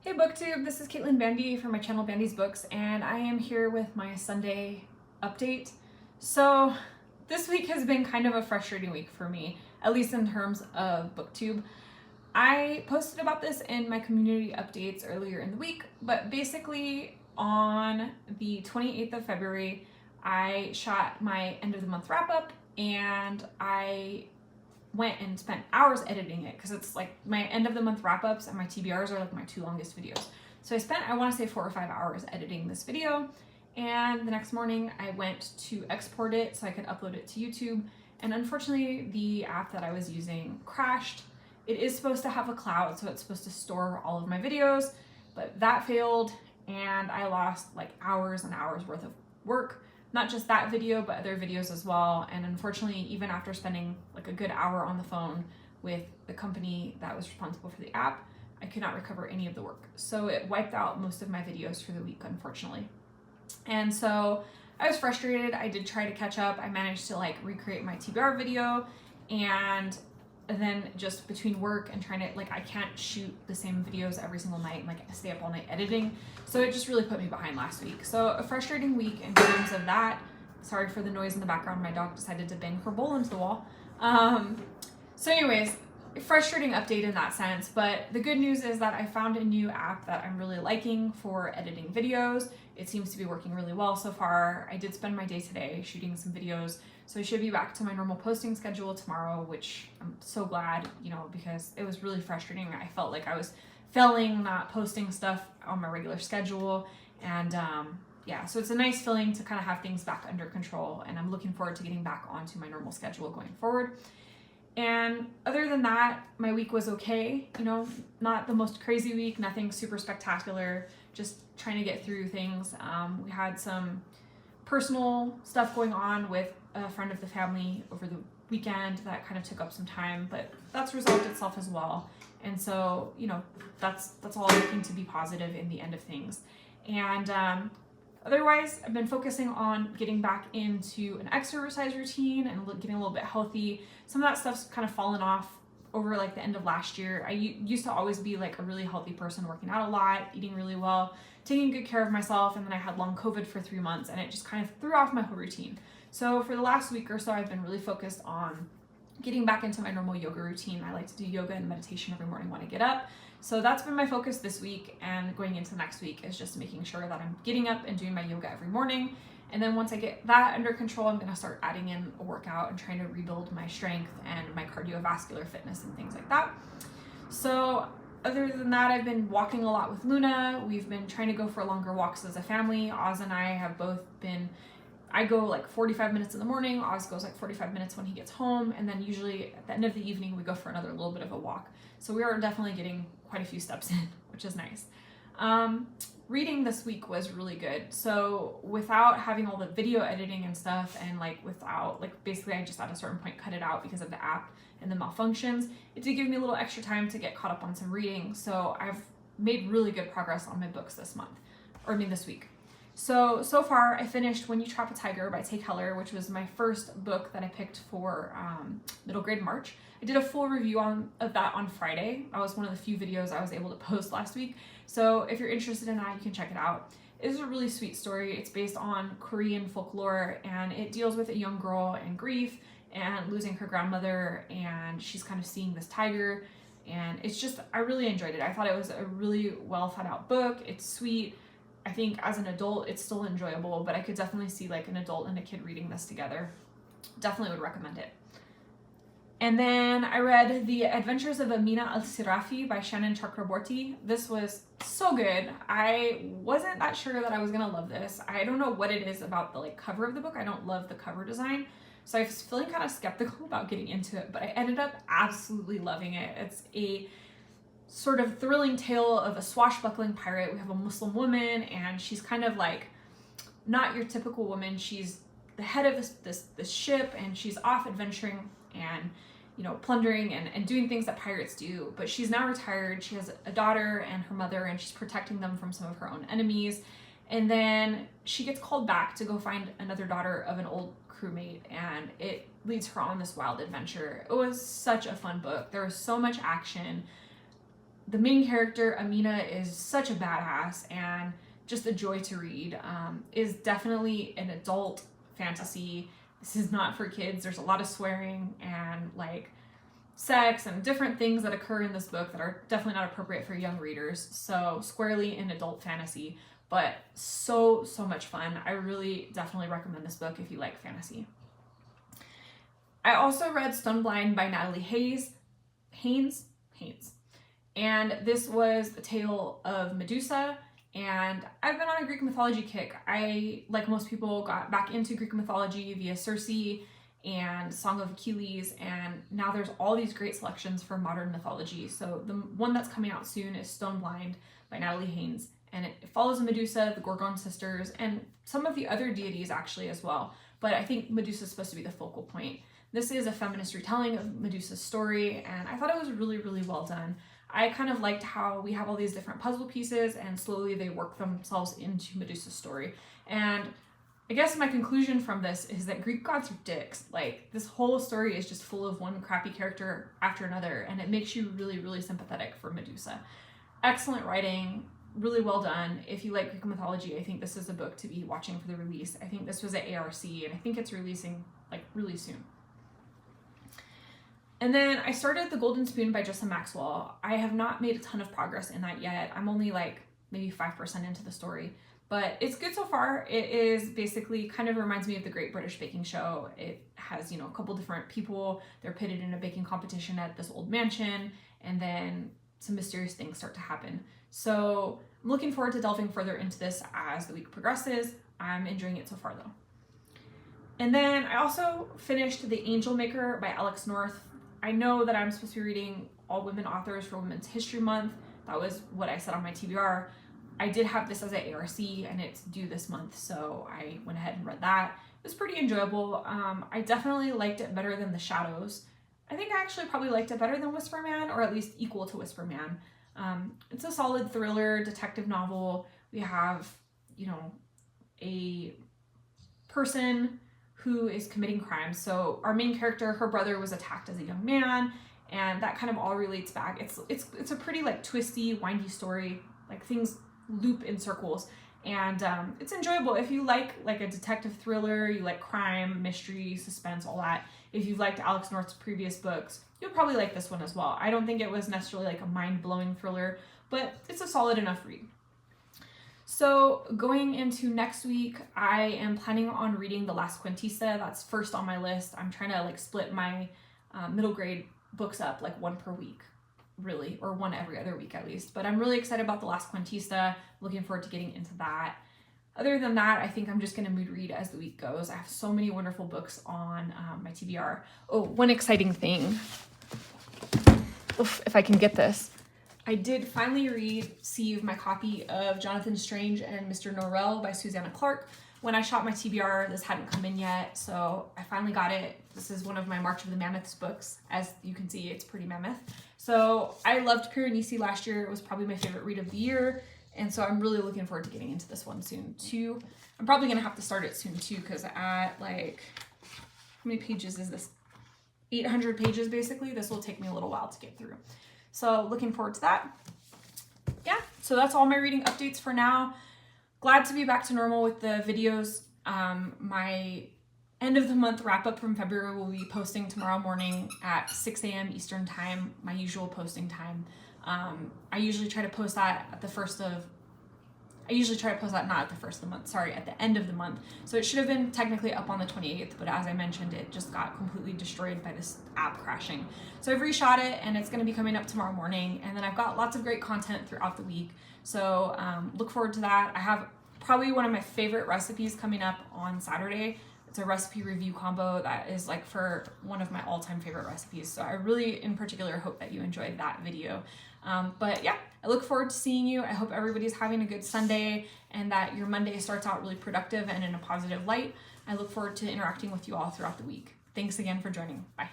Hey Booktube, this is Caitlin Bandy from my channel BandysBooks, and I am here with my Sunday update. So this week has been kind of a frustrating week for me, at least in terms of Booktube. I posted about this in my community updates earlier in the week, but basically on the 28th of February, I shot my end of the month wrap up, and I went and spent hours editing it because it's like my end of the month wrap ups and my TBRs are like my two longest videos. So I spent, I want to say 4 or 5 hours editing this video, and the next morning I went to export it so I could upload it to YouTube, and unfortunately the app that I was using crashed. It is supposed to have a cloud, so it's supposed to store all of my videos, but that failed and I lost like hours and hours worth of work. Not just that video, but other videos as well. And unfortunately, even after spending like a good hour on the phone with the company that was responsible for the app, I could not recover any of the work. So it wiped out most of my videos for the week, unfortunately. And so I was frustrated. I did try to catch up. I managed to like recreate my TBR video, and then just between work and trying to, like, I can't shoot the same videos every single night and like stay up all night editing. So it just really put me behind last week. So a frustrating week in terms of that. Sorry for the noise in the background. My dog decided to bang her bowl into the wall. So anyways, frustrating update in that sense. But the good news is that I found a new app that I'm really liking for editing videos. It seems to be working really well so far. I did spend my day today shooting some videos, so I should be back to my normal posting schedule tomorrow, which I'm so glad, you know, because it was really frustrating. I felt like I was failing, not posting stuff on my regular schedule. And yeah, so it's a nice feeling to kind of have things back under control, and I'm looking forward to getting back onto my normal schedule going forward. And other than that, my week was okay, you know, not the most crazy week, nothing super spectacular, just trying to get through things. We had some personal stuff going on with a friend of the family over the weekend that kind of took up some time, but that's resolved itself as well. And so, you know, that's all looking to be positive in the end of things. And otherwise, I've been focusing on getting back into an exercise routine and getting a little bit healthy. Some of that stuff's kind of fallen off over like the end of last year. I used to always be like a really healthy person, working out a lot, eating really well, taking good care of myself, and then I had long COVID for 3 months, and it just kind of threw off my whole routine. So for the last week or so, I've been really focused on getting back into my normal yoga routine. I like to do yoga and meditation every morning when I get up. So that's been my focus this week, and going into next week is just making sure that I'm getting up and doing my yoga every morning. And then once I get that under control, I'm going to start adding in a workout and trying to rebuild my strength and my cardiovascular fitness and things like that. So other than that, I've been walking a lot with Luna. We've been trying to go for longer walks as a family. Oz and I have both been, I go like 45 minutes in the morning, Oz goes like 45 minutes when he gets home, and then usually at the end of the evening we go for another little bit of a walk. So we are definitely getting quite a few steps in, which is nice. Reading this week was really good. So without having all the video editing and stuff, and like without, like basically I just at a certain point cut it out because of the app and the malfunctions, it did give me a little extra time to get caught up on some reading. So I've made really good progress on my books this week. So far I finished When You Trap a Tiger by Tay Keller, which was my first book that I picked for middle grade March. I did a full review of that on Friday. That was one of the few videos I was able to post last week. So if you're interested in that, you can check it out. It is a really sweet story. It's based on Korean folklore, and it deals with a young girl and grief and losing her grandmother, and she's kind of seeing this tiger. And it's just, I really enjoyed it. I thought it was a really well thought out book. It's sweet. I think as an adult, it's still enjoyable, but I could definitely see like an adult and a kid reading this together. Definitely would recommend it. And then I read The Adventures of Amina Al-Sirafi by Shannon Chakraborty. This was so good. I wasn't that sure that I was gonna love this. I don't know what it is about the like cover of the book. I don't love the cover design. So I was feeling kind of skeptical about getting into it, but I ended up absolutely loving it. It's a sort of thrilling tale of a swashbuckling pirate. We have a Muslim woman, and she's kind of like not your typical woman. She's the head of this ship, and she's off adventuring and, you know, plundering and doing things that pirates do. But she's now retired. She has a daughter and her mother, and she's protecting them from some of her own enemies. And then she gets called back to go find another daughter of an old crewmate, and it leads her on this wild adventure. It was such a fun book. There was so much action. the main character, Amina, is such a badass and just a joy to read. Is definitely an adult fantasy. This is not for kids. There's a lot of swearing and like sex and different things that occur in this book that are definitely not appropriate for young readers. So squarely an adult fantasy, but so much fun. I really definitely recommend this book if you like fantasy. I also read Stoneblind by Natalie Haynes. And this was a tale of Medusa, and I've been on a Greek mythology kick. I, like most people, got back into Greek mythology via Circe and Song of Achilles, and now there's all these great selections for modern mythology. So the one that's coming out soon is Stoneblind by Natalie Haynes, and it follows Medusa, the Gorgon sisters, and some of the other deities actually as well. But I think Medusa is supposed to be the focal point. This is a feminist retelling of Medusa's story, and I thought it was really well done. I kind of liked how we have all these different puzzle pieces and slowly they work themselves into Medusa's story. And I guess my conclusion from this is that Greek gods are dicks. Like, this whole story is just full of one crappy character after another, and it makes you really sympathetic for Medusa. Excellent writing, really well done. If you like Greek mythology, I think this is a book to be watching for the release. I think this was at ARC, and I think it's releasing like really soon. And then I started The Golden Spoon by Jessa Maxwell. I have not made a ton of progress in that yet. I'm only like maybe 5% into the story, but it's good so far. It is basically kind of reminds me of the Great British Baking Show. It has, you know, a couple different people. They're pitted in a baking competition at this old mansion, and then some mysterious things start to happen. So I'm looking forward to delving further into this as the week progresses. I'm enjoying it so far though. And then I also finished The Angel Maker by Alex North. I know that I'm supposed to be reading all women authors for Women's History Month. That was what I said on my TBR. I did have this as an ARC and it's due this month, so I went ahead and read that. It was pretty enjoyable. I definitely liked it better than The Shadows. I think I actually probably liked it better than Whisper Man, or at least equal to Whisper Man. It's a solid thriller, detective novel. We have, you know, a person who is committing crimes. So our main character, her brother was attacked as a young man, and that kind of all relates back. It's a pretty like twisty, windy story. Like things loop in circles, and it's enjoyable if you like a detective thriller, you like crime, mystery, suspense, all that. If you've liked Alex North's previous books, you'll probably like this one as well. I don't think it was necessarily like a mind-blowing thriller, but it's a solid enough read. So going into next week, I am planning on reading The Last Quintista. That's first on my list. I'm trying to like split my middle grade books up like one per week, really, or one every other week at least. But I'm really excited about The Last Quintista. Looking forward to getting into that. Other than that, I think I'm just going to mood read as the week goes. I have so many wonderful books on my TBR. Oh, one exciting thing. Oof, if I can get this. I did finally receive my copy of Jonathan Strange and Mr. Norrell by Susanna Clarke. When I shot my TBR, this hadn't come in yet, so I finally got it. This is one of my March of the Mammoths books. As you can see, it's pretty mammoth. So I loved Piranesi last year. It was probably my favorite read of the year, and so I'm really looking forward to getting into this one soon too. I'm probably gonna have to start it soon too, because at like, how many pages is this? 800 pages basically. This will take me a little while to get through. So looking forward to that. Yeah, so that's all my reading updates for now. Glad to be back to normal with the videos. My end of the month wrap up from February will be posting tomorrow morning at 6 a.m. Eastern time, my usual posting time. I usually try to post that at the not at the first of the month, sorry, at the end of the month. So it should have been technically up on the 28th, but as I mentioned, it just got completely destroyed by this app crashing. So I've reshot it and it's gonna be coming up tomorrow morning. And then I've got lots of great content throughout the week. So look forward to that. I have probably one of my favorite recipes coming up on Saturday. It's a recipe review combo that is like for one of my all-time favorite recipes. So I really, in particular, hope that you enjoyed that video. But yeah, I look forward to seeing you. I hope everybody's having a good Sunday and that your Monday starts out really productive and in a positive light. I look forward to interacting with you all throughout the week. Thanks again for joining. Bye.